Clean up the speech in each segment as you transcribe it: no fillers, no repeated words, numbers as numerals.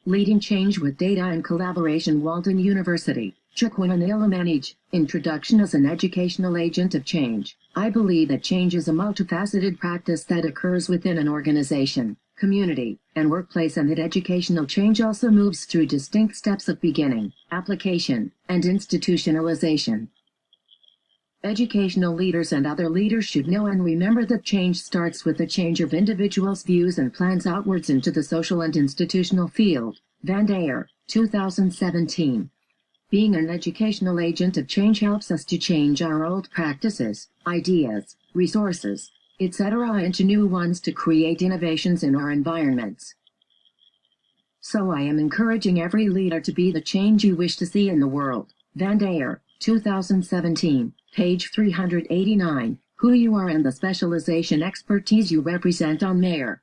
Leading Change with Data and Collaboration, Walton University. Manage. Introduction. As an educational agent of change, I believe that change is a multifaceted practice that occurs within an organization, community, and workplace, and that educational change also moves through distinct steps of beginning, application, and institutionalization. Educational leaders and other leaders should know and remember that change starts with the change of individuals' views and plans outwards into the social and institutional field. Van Deyer, 2017. Being an educational agent of change helps us to change our old practices, ideas, resources, etc. into new ones to create innovations in our environments. So I am encouraging every leader to be the change you wish to see in the world. Van Deyer, 2017, page 389. Who you are and the specialization expertise you represent on Mayor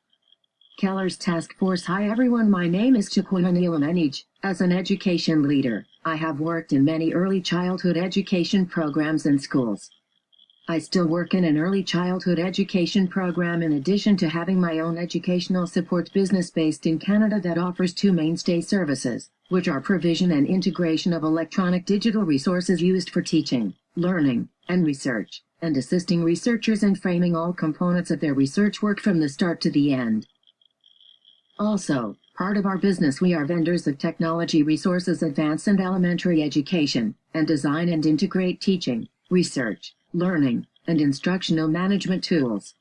Keller's Task Force. Hi everyone, my name is Manage. As an education leader, I have worked in many early childhood education programs and schools. I still work in an early childhood education program in addition to having my own educational support business based in Canada that offers two mainstay services, which are provision and integration of electronic digital resources used for teaching, learning, and research, and assisting researchers in framing all components of their research work from the start to the end. Also, part of our business, we are vendors of technology resources, advanced and elementary education, and design and integrate teaching, research, learning, and instructional management tools.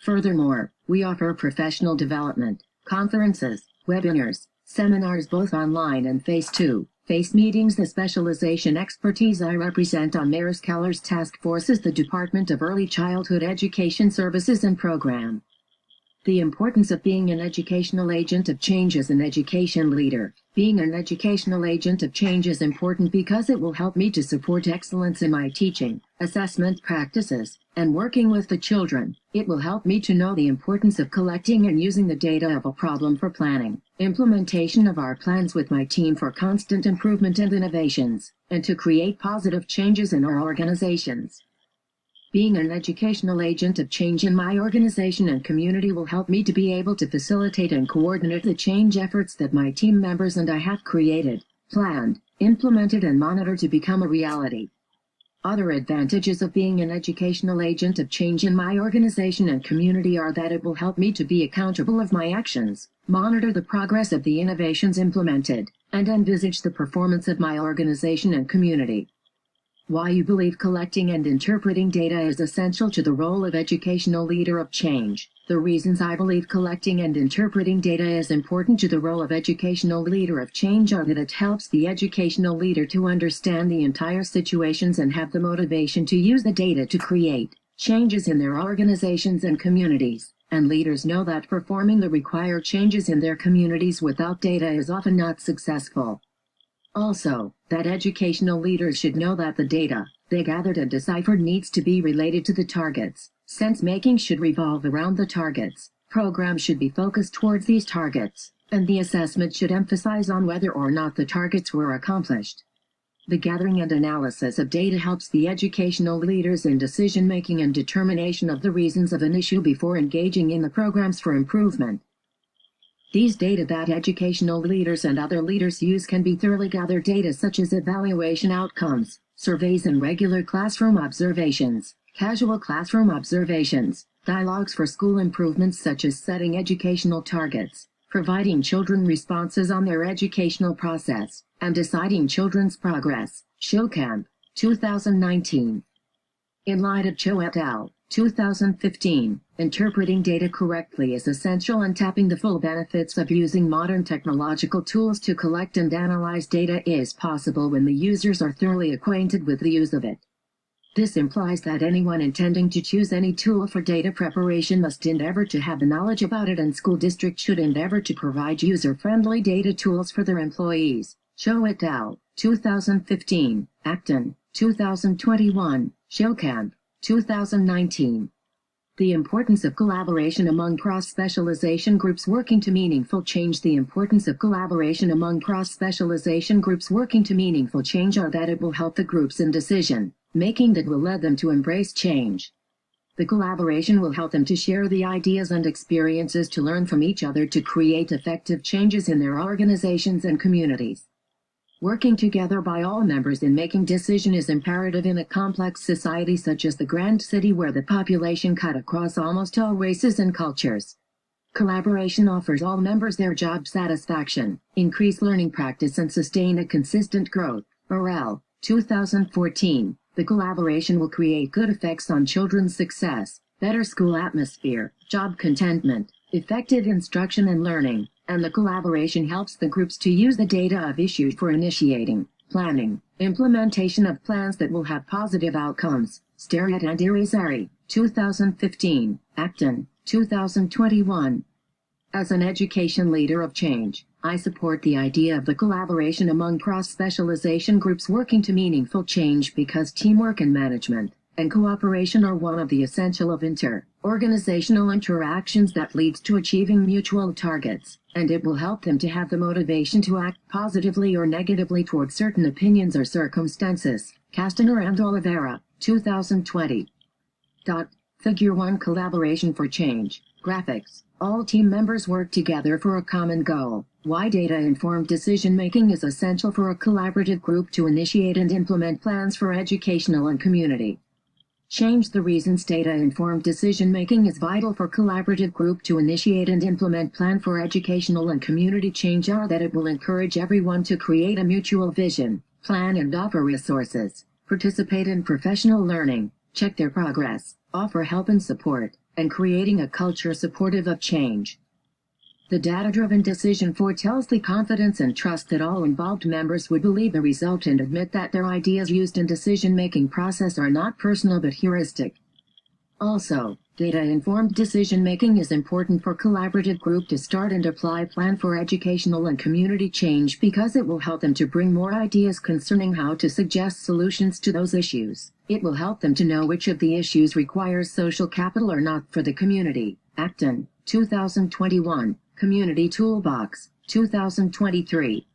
Furthermore, we offer professional development, conferences, webinars, seminars both online and face-to-face meetings. The specialization expertise I represent on Mayor Keller's Task Force is the Department of Early Childhood Education Services and Program. The importance of being an educational agent of change as an education leader. Being an educational agent of change is important because it will help me to support excellence in my teaching, assessment practices, and working with the children. It will help me to know the importance of collecting and using the data of a problem for planning, implementation of our plans with my team for constant improvement and innovations, and to create positive changes in our organizations. Being an educational agent of change in my organization and community will help me to be able to facilitate and coordinate the change efforts that my team members and I have created, planned, implemented, and monitored to become a reality. Other advantages of being an educational agent of change in my organization and community are that it will help me to be accountable of my actions, monitor the progress of the innovations implemented, and envisage the performance of my organization and community. Why you believe collecting and interpreting data is essential to the role of educational leader of change. The reasons I believe collecting and interpreting data is important to the role of educational leader of change are that it helps the educational leader to understand the entire situations and have the motivation to use the data to create changes in their organizations and communities. And leaders know that performing the required changes in their communities without data is often not successful. Also, that educational leaders should know that the data they gathered and deciphered needs to be related to the targets. Sense-making should revolve around the targets, programs should be focused towards these targets, and the assessment should emphasize on whether or not the targets were accomplished. The gathering and analysis of data helps the educational leaders in decision-making and determination of the reasons of an issue before engaging in the programs for improvement. These data that educational leaders and other leaders use can be thoroughly gathered data such as evaluation outcomes, surveys and regular classroom observations, casual classroom observations, dialogues for school improvements such as setting educational targets, providing children responses on their educational process, and deciding children's progress. Showcamp, 2019. In light of Cho et al., 2015, interpreting data correctly is essential, and tapping the full benefits of using modern technological tools to collect and analyze data is possible when the users are thoroughly acquainted with the use of it. This implies that anyone intending to choose any tool for data preparation must endeavor to have the knowledge about it, and school districts should endeavor to provide user-friendly data tools for their employees. Cho et al., 2015, Acton, 2021, Showcamp, 2019. The importance of collaboration among cross-specialization groups working to meaningful change. The importance of collaboration among cross-specialization groups working to meaningful change are that it will help the groups in decision making that will lead them to embrace change. The collaboration will help them to share the ideas and experiences to learn from each other to create effective changes in their organizations and communities. Working together by all members in making decision is imperative in a complex society such as the Grand City where the population cut across almost all races and cultures. Collaboration offers all members their job satisfaction, increase learning practice and sustain a consistent growth. Morale, 2014. The collaboration will create good effects on children's success, better school atmosphere, job contentment, effective instruction and learning, and the collaboration helps the groups to use the data of issues for initiating, planning, implementation of plans that will have positive outcomes. Starrett and Irizarry, 2015, Acton, 2021. As an education leader of change, I support the idea of the collaboration among cross-specialization groups working to meaningful change because teamwork and management and cooperation are one of the essential of inter-organizational interactions that leads to achieving mutual targets, and it will help them to have the motivation to act positively or negatively toward certain opinions or circumstances. Castaner and Oliveira, 2020. Figure 1 Collaboration for Change. Graphics. All team members work together for a common goal. Why data-informed decision-making is essential for a collaborative group to initiate and implement plans for educational and community change. The reasons data-informed decision-making is vital for collaborative group to initiate and implement plan for educational and community change are that it will encourage everyone to create a mutual vision, plan and offer resources, participate in professional learning, check their progress, offer help and support, and creating a culture supportive of change. The data-driven decision foretells the confidence and trust that all involved members would believe the result and admit that their ideas used in decision-making process are not personal but heuristic. Also, data-informed decision-making is important for collaborative group to start and apply plan for educational and community change because it will help them to bring more ideas concerning how to suggest solutions to those issues. It will help them to know which of the issues requires social capital or not for the community. Acton, 2021. Community Toolbox, 2023.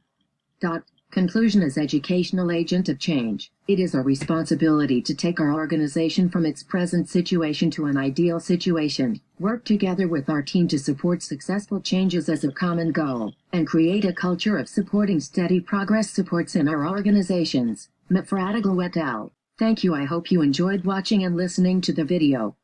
Conclusion. As educational agent of change, it is our responsibility to take our organization from its present situation to an ideal situation, work together with our team to support successful changes as a common goal, and create a culture of supporting steady progress supports in our organizations. Mafradigal et al. Thank you. I hope you enjoyed watching and listening to the video.